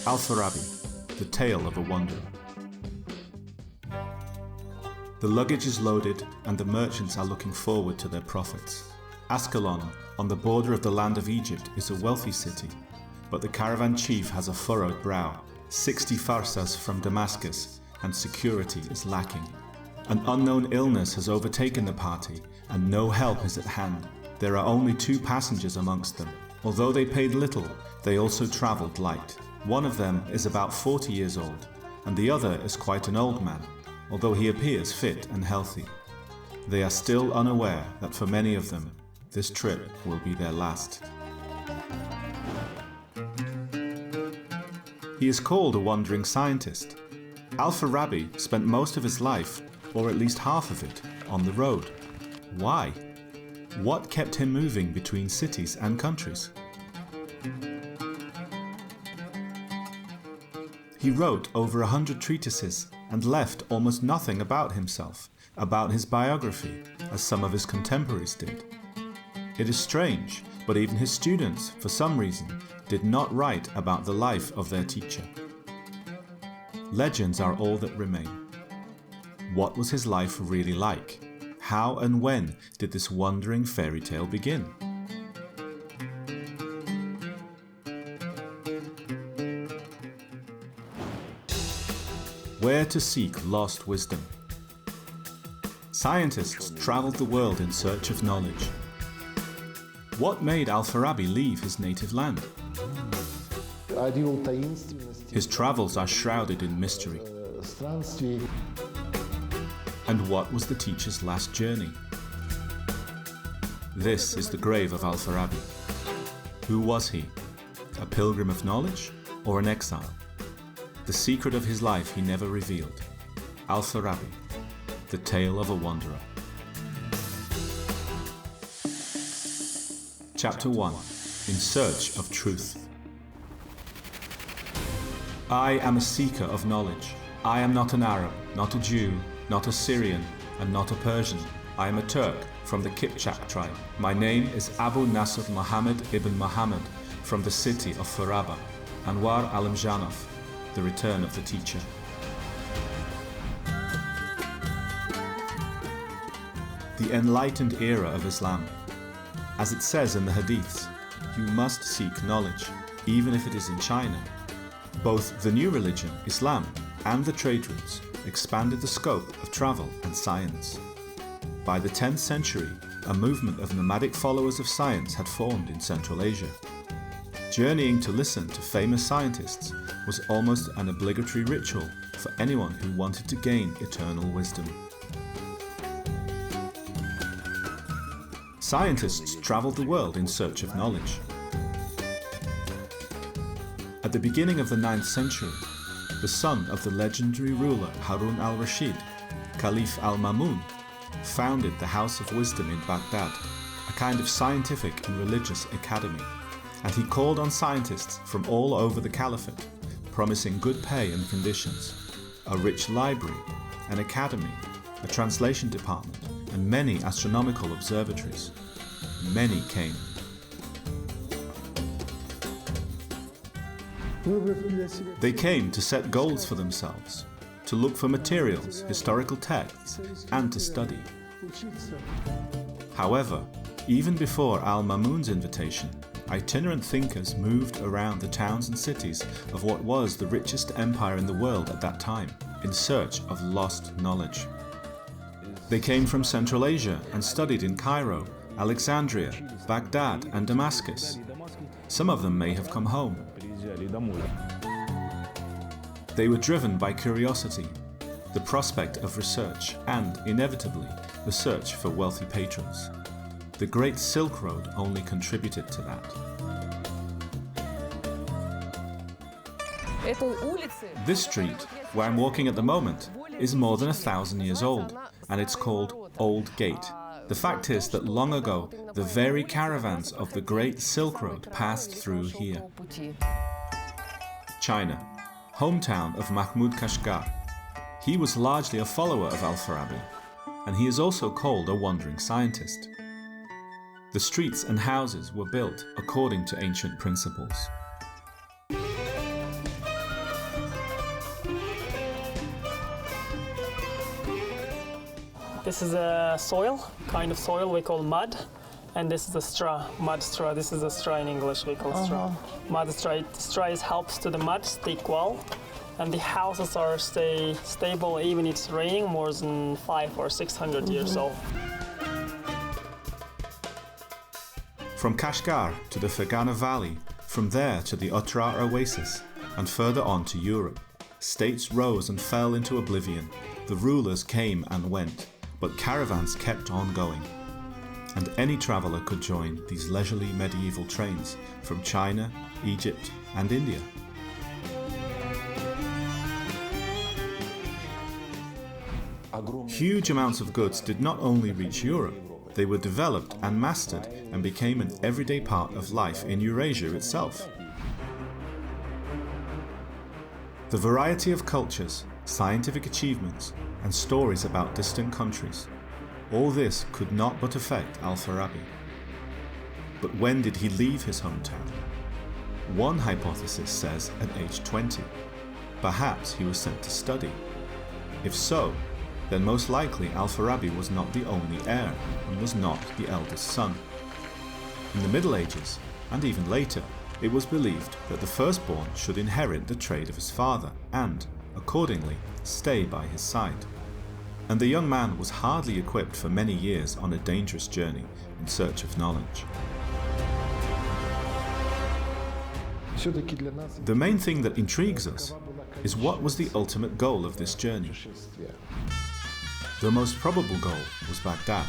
Al-Farabi, The Tale of a Wanderer. The luggage is loaded and the merchants are looking forward to their profits. Ascalon, on the border of the land of Egypt, is a wealthy city, but the caravan chief has a furrowed brow, 60 farsas from Damascus, and security is lacking. An unknown illness has overtaken the party, and no help is at hand. There are only 2 passengers amongst them. Although they paid little, they also travelled light. One of them is about 40 years old, and the other is quite an old man, although he appears fit and healthy. They are still unaware that for many of them, this trip will be their last. He is called a wandering scientist. Al-Farabi spent most of his life, or at least half of it, on the road. Why? What kept him moving between cities and countries? He wrote over 100 treatises and left almost nothing about himself, about his biography, as some of his contemporaries did. It is strange, but even his students, for some reason, did not write about the life of their teacher. Legends are all that remain. What was his life really like? How and when did this wandering fairy tale begin? Where to seek lost wisdom? Scientists traveled the world in search of knowledge. What made Al-Farabi leave his native land? His travels are shrouded in mystery. And what was the teacher's last journey? This is the grave of Al-Farabi. Who was he? A pilgrim of knowledge or an exile? The secret of his life he never revealed. Al-Farabi, The Tale of a Wanderer. Chapter 1. In Search of Truth. I am a seeker of knowledge. I am not an Arab, not a Jew, not a Syrian, and not a Persian. I am a Turk from the Kipchak tribe. My name is Abu Nasr Muhammad ibn Muhammad from the city of Faraba. Anwar Alamjanov, The Return of the Teacher. The enlightened era of Islam. As it says in the Hadiths, you must seek knowledge, even if it is in China. Both the new religion, Islam, and the trade routes expanded the scope of travel and science. By the 10th century, a movement of nomadic followers of science had formed in Central Asia. Journeying to listen to famous scientists was almost an obligatory ritual for anyone who wanted to gain eternal wisdom. Scientists traveled the world in search of knowledge. At the beginning of the 9th century, the son of the legendary ruler Harun al-Rashid, Caliph al-Mamun, founded the House of Wisdom in Baghdad, a kind of scientific and religious academy, and he called on scientists from all over the caliphate, promising good pay and conditions, a rich library, an academy, a translation department, and many astronomical observatories. Many came. They came to set goals for themselves, to look for materials, historical texts, and to study. However, even before Al-Mamun's invitation, itinerant thinkers moved around the towns and cities of what was the richest empire in the world at that time, in search of lost knowledge. They came from Central Asia and studied in Cairo, Alexandria, Baghdad, and Damascus. Some of them may have come home. They were driven by curiosity, the prospect of research, and, inevitably, the search for wealthy patrons. The Great Silk Road only contributed to that. This street, where I'm walking at the moment, is more than 1,000 years old, and it's called Old Gate. The fact is that long ago, the very caravans of the Great Silk Road passed through here. China, hometown of Mahmud Kashgar. He was largely a follower of Al-Farabi, and he is also called a wandering scientist. The streets and houses were built according to ancient principles. This is a soil, kind of soil we call mud. And this is the straw, mud straw. This is a straw in English, we call straw. Mud straw. Straw helps to the mud stick well. And the houses are stay stable even it's raining more than 500 or 600 years old. From Kashgar to the Fergana Valley, from there to the Otrar Oasis, and further on to Europe, states rose and fell into oblivion. The rulers came and went, but caravans kept on going. And any traveller could join these leisurely medieval trains from China, Egypt, and India. Huge amounts of goods did not only reach Europe, they were developed and mastered and became an everyday part of life in Eurasia itself. The variety of cultures, scientific achievements, and stories about distant countries, all this could not but affect Al-Farabi. But when did he leave his hometown? One hypothesis says at age 20. Perhaps he was sent to study. If so, then most likely Al-Farabi was not the only heir and was not the eldest son. In the Middle Ages, and even later, it was believed that the firstborn should inherit the trade of his father and, accordingly, stay by his side. And the young man was hardly equipped for many years on a dangerous journey in search of knowledge. The main thing that intrigues us is what was the ultimate goal of this journey. The most probable goal was Baghdad,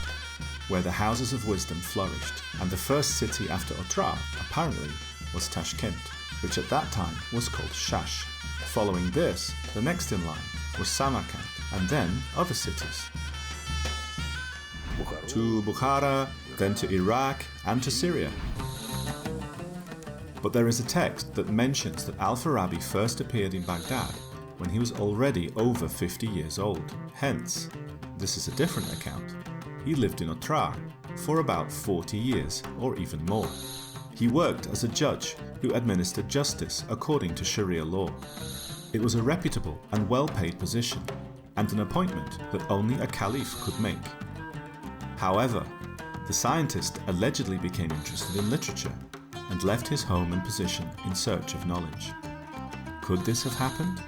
where the houses of wisdom flourished, and the first city after Otrar, apparently, was Tashkent, which at that time was called Shash. Following this, the next in line was Samarkand, and then other cities. To Bukhara, then to Iraq, and to Syria. But there is a text that mentions that Al-Farabi first appeared in Baghdad when he was already over 50 years old. Hence, this is a different account. He lived in Otrar for about 40 years, or even more. He worked as a judge who administered justice according to Sharia law. It was a reputable and well-paid position, and an appointment that only a caliph could make. However, the scientist allegedly became interested in literature and left his home and position in search of knowledge. Could this have happened?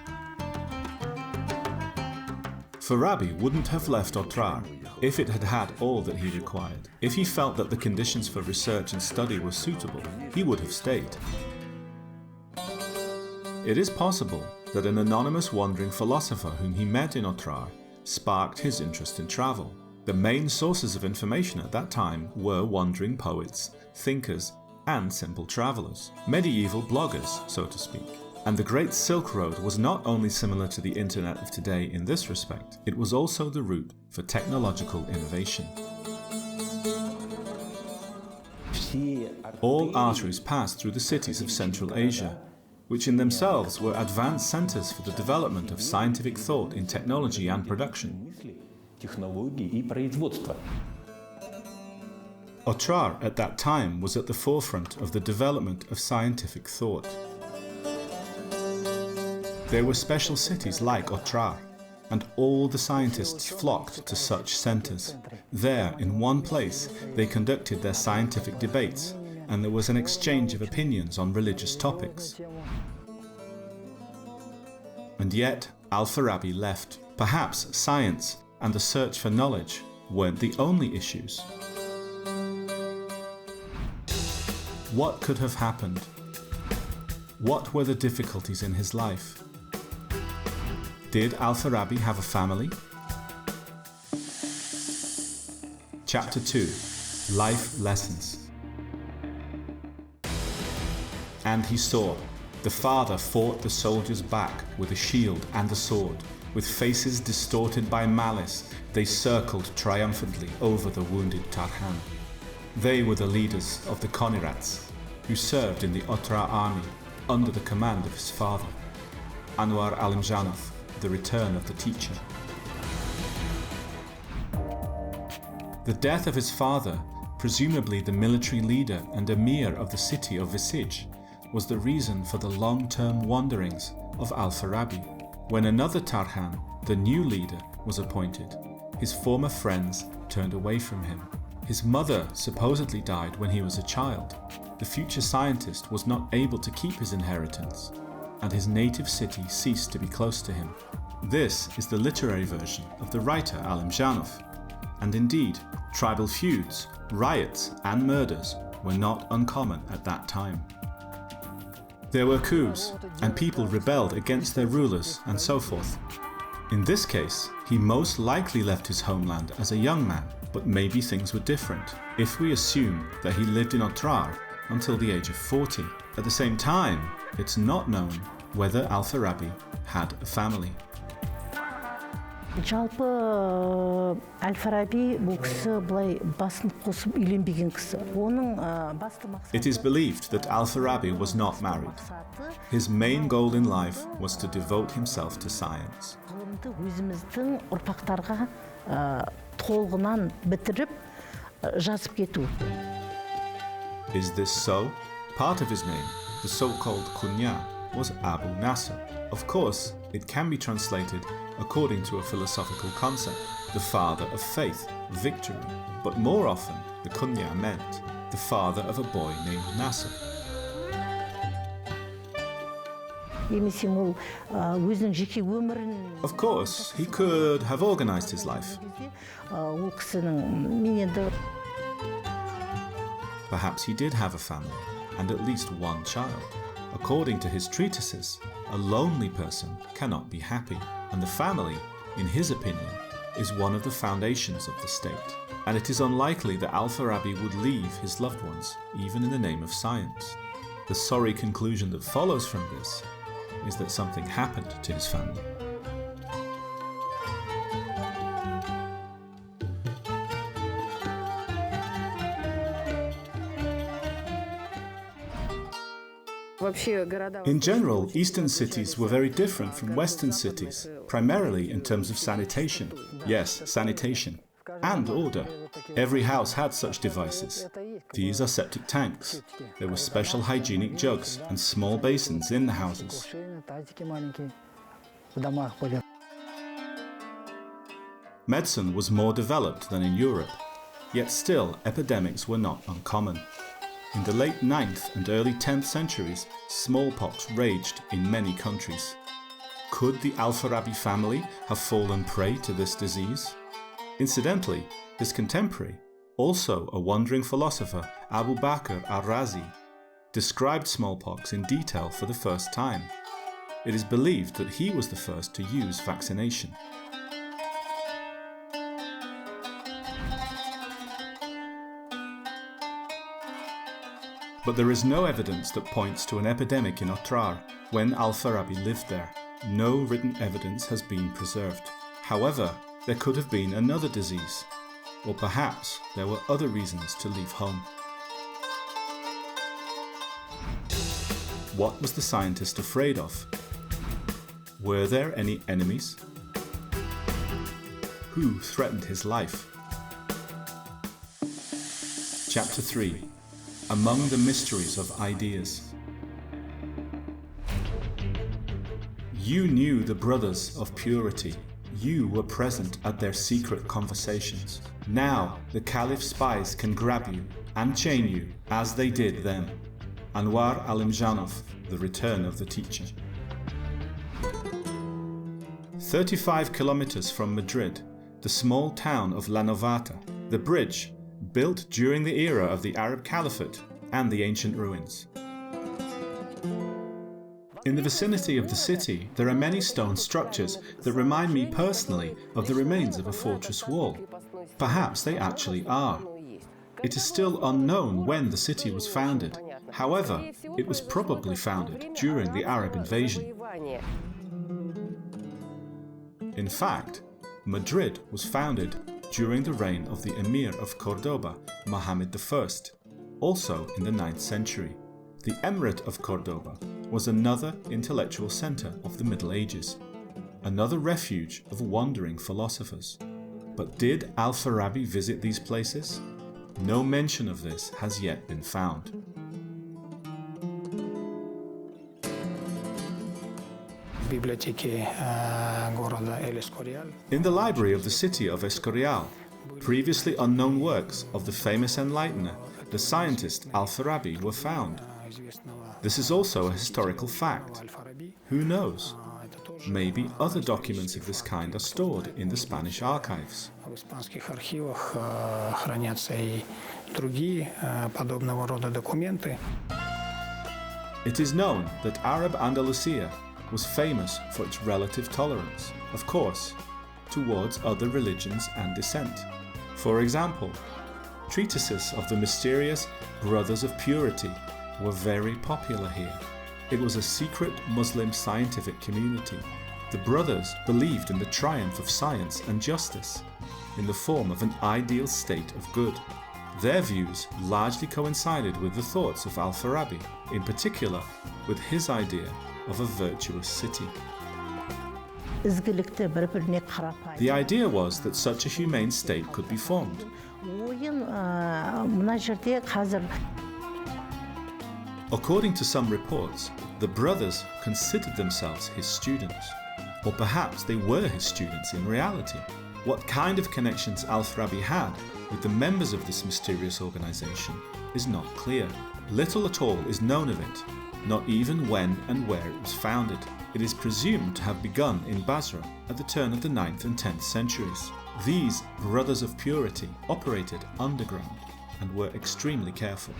Farabi wouldn't have left Otrar if it had had all that he required. If he felt that the conditions for research and study were suitable, he would have stayed. It is possible that an anonymous wandering philosopher whom he met in Otrar sparked his interest in travel. The main sources of information at that time were wandering poets, thinkers, and simple travellers, medieval bloggers, so to speak. And the Great Silk Road was not only similar to the internet of today in this respect, it was also the route for technological innovation. All arteries passed through the cities of Central Asia, which in themselves were advanced centers for the development of scientific thought in technology and production. Otrar at that time was at the forefront of the development of scientific thought. There were special cities like Otrar, and all the scientists flocked to such centers. There, in one place, they conducted their scientific debates, and there was an exchange of opinions on religious topics. And yet, Al-Farabi left. Perhaps science and the search for knowledge weren't the only issues. What could have happened? What were the difficulties in his life? Did Al-Farabi have a family? Chapter 2. Life Lessons. And he saw. The father fought the soldiers back with a shield and a sword. With faces distorted by malice, they circled triumphantly over the wounded Tarhan. They were the leaders of the Konirats, who served in the Otrar army under the command of his father, Anwar Alimjanov, the return of the teacher. The death of his father, presumably the military leader and emir of the city of Visij, was the reason for the long-term wanderings of Al-Farabi. When another Tarhan, the new leader, was appointed, his former friends turned away from him. His mother supposedly died when he was a child. The future scientist was not able to keep his inheritance, and his native city ceased to be close to him. This is the literary version of the writer Al-Imjanov. And indeed, tribal feuds, riots and murders were not uncommon at that time. There were coups, and people rebelled against their rulers and so forth. In this case, he most likely left his homeland as a young man, but maybe things were different if we assume that he lived in Otrar until the age of 40. At the same time, it's not known whether Al-Farabi had a family. Жалпы Al-Farabi бұл кісі былай басын қосып үйленбеген кісі. Оның басты мақсаты It is believed that Al-Farabi was not married. His main goal in life was to devote himself to science. ғылымды өзіміздің ұрпақтарға толығынан бітіріп жазып кету. Is this so? Part of his name, the so-called kunya, was Abu Nasr. Of course, it can be translated according to a philosophical concept, the father of faith, victory, but more often the kunya meant the father of a boy named Nasr. Of course, he could have organized his life. Perhaps he did have a family, and at least one child. According to his treatises, a lonely person cannot be happy, and the family, in his opinion, is one of the foundations of the state. And it is unlikely that Al-Farabi would leave his loved ones, even in the name of science. The sorry conclusion that follows from this is that something happened to his family. In general, eastern cities were very different from western cities, primarily in terms of sanitation. Yes, sanitation. And order. Every house had such devices. These are septic tanks. There were special hygienic jugs and small basins in the houses. Medicine was more developed than in Europe, yet still epidemics were not uncommon. In the late 9th and early 10th centuries, smallpox raged in many countries. Could the Al-Farabi family have fallen prey to this disease? Incidentally, his contemporary, also a wandering philosopher, Abu Bakr al-Razi, described smallpox in detail for the first time. It is believed that he was the first to use vaccination. But there is no evidence that points to an epidemic in Otrar when Al-Farabi lived there. No written evidence has been preserved. However, there could have been another disease, or perhaps there were other reasons to leave home. What was the scientist afraid of? Were there any enemies? Who threatened his life? Chapter 3. Among the mysteries of ideas. You knew the brothers of purity. You were present at their secret conversations. Now the Caliph's spies can grab you and chain you as they did then. Anwar Al-Imjanov, The Return of the Teacher. 35 kilometers from Madrid, the small town of La Novata, the bridge built during the era of the Arab Caliphate and the ancient ruins. In the vicinity of the city, there are many stone structures that remind me personally of the remains of a fortress wall. Perhaps they actually are. It is still unknown when the city was founded. However, it was probably founded during the Arab invasion. In fact, Madrid was founded during the reign of the Emir of Cordoba, Mohammed I, also in the 9th century. The Emirate of Cordoba was another intellectual center of the Middle Ages, another refuge of wandering philosophers. But did Al-Farabi visit these places? No mention of this has yet been found. In the library of the city of Escorial, previously unknown works of the famous enlightener, the scientist Al-Farabi, were found. This is also a historical fact. Who knows? Maybe other documents of this kind are stored in the Spanish archives. It is known that Arab Andalusia was famous for its relative tolerance, of course, towards other religions and dissent. For example, treatises of the mysterious Brothers of Purity were very popular here. It was a secret Muslim scientific community. The brothers believed in the triumph of science and justice, in the form of an ideal state of good. Their views largely coincided with the thoughts of Al-Farabi, in particular with his idea of a virtuous city. The idea was that such a humane state could be formed. According to some reports, the brothers considered themselves his students. Or perhaps they were his students in reality. What kind of connections Al-Farabi had with the members of this mysterious organization is not clear. Little at all is known of it, not even when and where it was founded. It is presumed to have begun in Basra at the turn of the 9th and 10th centuries. These Brothers of Purity operated underground and were extremely careful.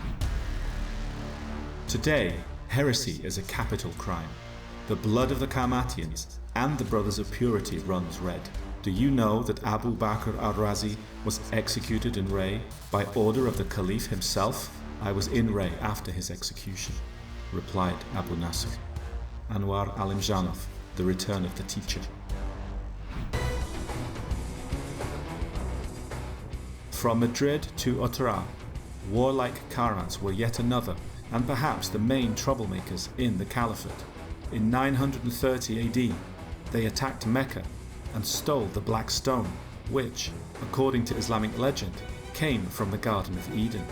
Today, heresy is a capital crime. The blood of the Karmatians and the Brothers of Purity runs red. Do you know that Abu Bakr al-Razi was executed in Ray by order of the Caliph himself? I was in Ray after his execution, replied Abu Nasr. Anwar Alimjanov, The Return of the Teacher. From Madrid to Otrar, warlike Karats were yet another and perhaps the main troublemakers in the Caliphate. In 930 AD, they attacked Mecca and stole the Black Stone, which, according to Islamic legend, came from the Garden of Eden.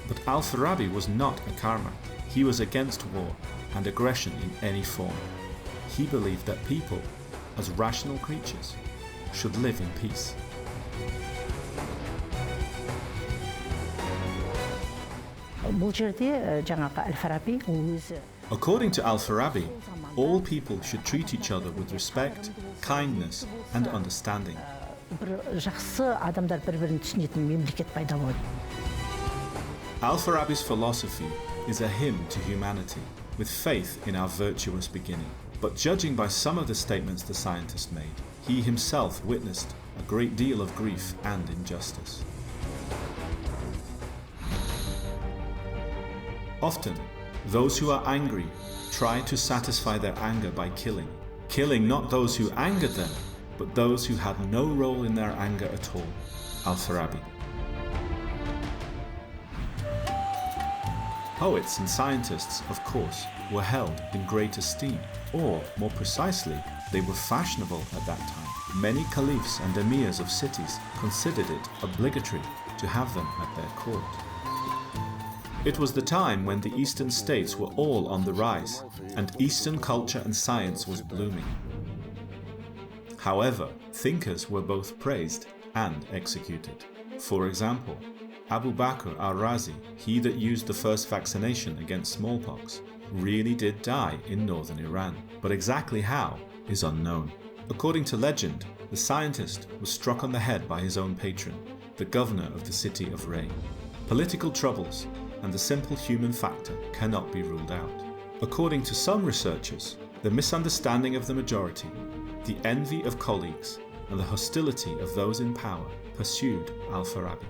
But Al-Farabi was not a Karmat. He was against war and aggression in any form. He believed that people, as rational creatures, should live in peace. According to Al-Farabi, all people should treat each other with respect, kindness, and understanding. Al-Farabi's philosophy is a hymn to humanity, with faith in our virtuous beginning. But judging by some of the statements the scientist made, he himself witnessed a great deal of grief and injustice. Often, those who are angry try to satisfy their anger by killing not those who angered them, but those who had no role in their anger at all. Al-Farabi. Poets and scientists, of course, were held in great esteem, or, more precisely, they were fashionable at that time. Many caliphs and emirs of cities considered it obligatory to have them at their court. It was the time when the Eastern states were all on the rise, and Eastern culture and science was blooming. However, thinkers were both praised and executed. For example, Abu Bakr al-Razi, he that used the first vaccination against smallpox, really did die in northern Iran, but exactly how is unknown. According to legend, the scientist was struck on the head by his own patron, the governor of the city of Ray. Political troubles and the simple human factor cannot be ruled out. According to some researchers, the misunderstanding of the majority, the envy of colleagues, and the hostility of those in power pursued Al-Farabi.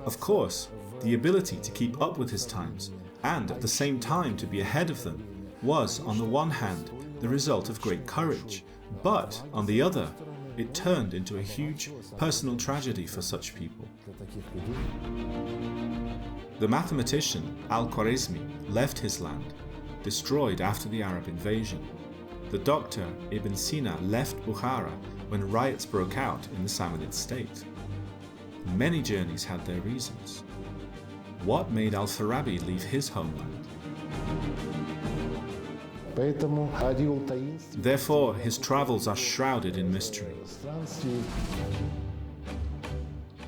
Of course, the ability to keep up with his times and at the same time to be ahead of them was, on the one hand, the result of great courage, but, on the other, it turned into a huge personal tragedy for such people. The mathematician Al-Khwarizmi left his land, destroyed after the Arab invasion. The doctor Ibn Sina left Bukhara when riots broke out in the Samanid state. Many journeys had their reasons. What made Al-Farabi leave his homeland? Therefore, his travels are shrouded in mystery.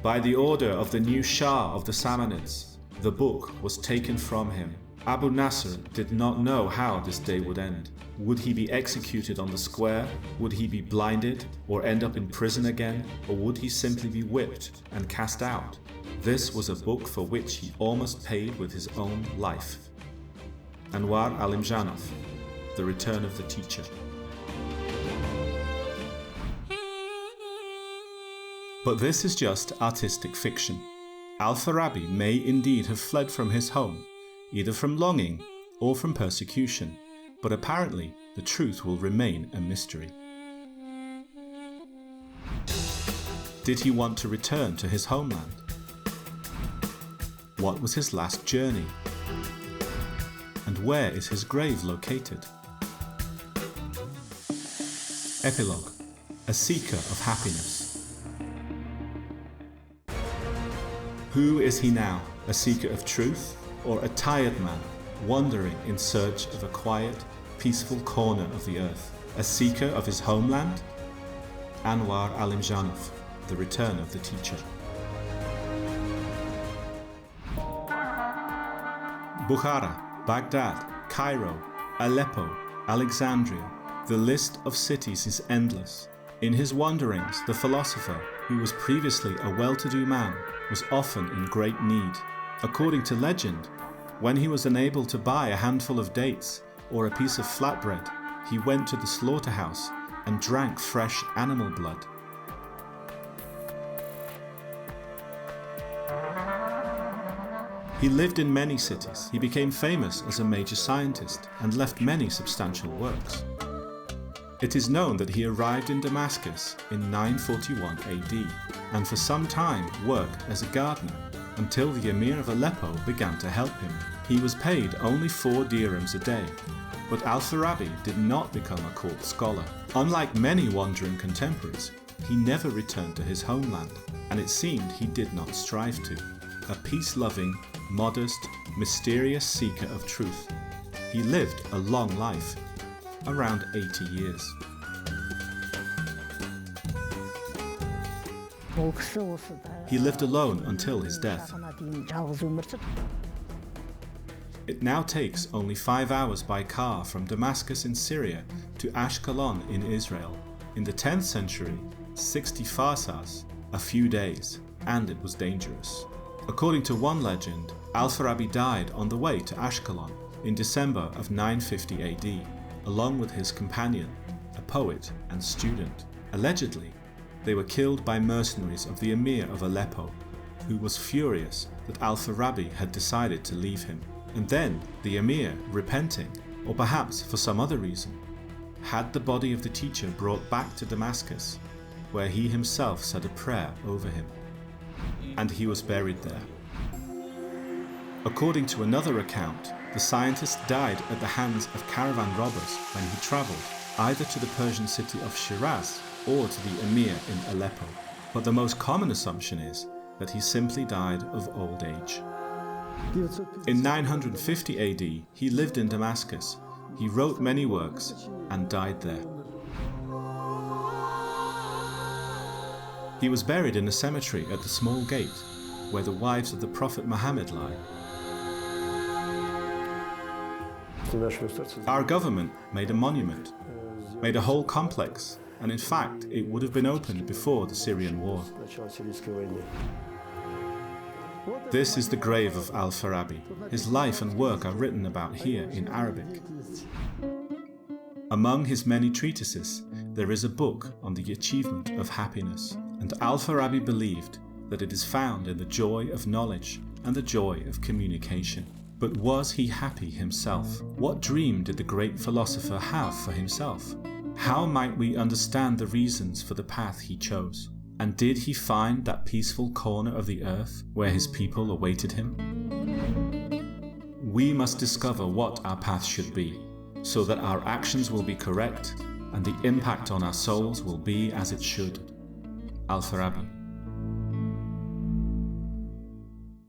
By the order of the new Shah of the Samanids, the book was taken from him. Abu Nasr did not know how this day would end. Would he be executed on the square? Would he be blinded or end up in prison again? Or would he simply be whipped and cast out? This was a book for which he almost paid with his own life. Anwar Alimjanov, The Return of the Teacher. But this is just artistic fiction. Al-Farabi may indeed have fled from his home, either from longing or from persecution, but apparently the truth will remain a mystery. Did he want to return to his homeland? What was his last journey? And where is his grave located? Epilogue: A Seeker of Happiness. Who is he now, a seeker of truth, or a tired man, wandering in search of a quiet, peaceful corner of the earth, a seeker of his homeland? Anwar Alimjanov, The Return of the Teacher. Bukhara, Baghdad, Cairo, Aleppo, Alexandria. The list of cities is endless. In his wanderings, the philosopher, who was previously a well-to-do man, was often in great need. According to legend, when he was unable to buy a handful of dates or a piece of flatbread, he went to the slaughterhouse and drank fresh animal blood. He lived in many cities. He became famous as a major scientist and left many substantial works. It is known that he arrived in Damascus in 941 AD and for some time worked as a gardener until the Emir of Aleppo began to help him. He was paid only 4 dirhams a day, but Al-Farabi did not become a court scholar. Unlike many wandering contemporaries, he never returned to his homeland, and it seemed he did not strive to. A peace-loving, modest, mysterious seeker of truth. He lived a long life, around 80 years. He lived alone until his death. It now takes only 5 hours by car from Damascus in Syria to Ashkelon in Israel. In the 10th century, 60 farsas, a few days, and it was dangerous. According to one legend, Al-Farabi died on the way to Ashkelon in December of 950 AD, along with his companion, a poet and student. Allegedly, they were killed by mercenaries of the Emir of Aleppo, who was furious that Al-Farabi had decided to leave him. And then the Emir, repenting, or perhaps for some other reason, had the body of the teacher brought back to Damascus, where he himself said a prayer over him. And he was buried there. According to another account, the scientist died at the hands of caravan robbers when he travelled either to the Persian city of Shiraz or to the Emir in Aleppo. But the most common assumption is that he simply died of old age. In 950 AD, he lived in Damascus. He wrote many works and died there. He was buried in a cemetery at the small gate where the wives of the Prophet Muhammad lie. Our government made a monument, made a whole complex, and in fact it would have been opened before the Syrian war. This is the grave of Al-Farabi. His life and work are written about here in Arabic. Among his many treatises, there is a book on the achievement of happiness, and Al-Farabi believed that it is found in the joy of knowledge and the joy of communication. But was he happy himself? What dream did the great philosopher have for himself? How might we understand the reasons for the path he chose? And did he find that peaceful corner of the earth where his people awaited him? We must discover what our path should be, so that our actions will be correct and the impact on our souls will be as it should. Al-Farabi.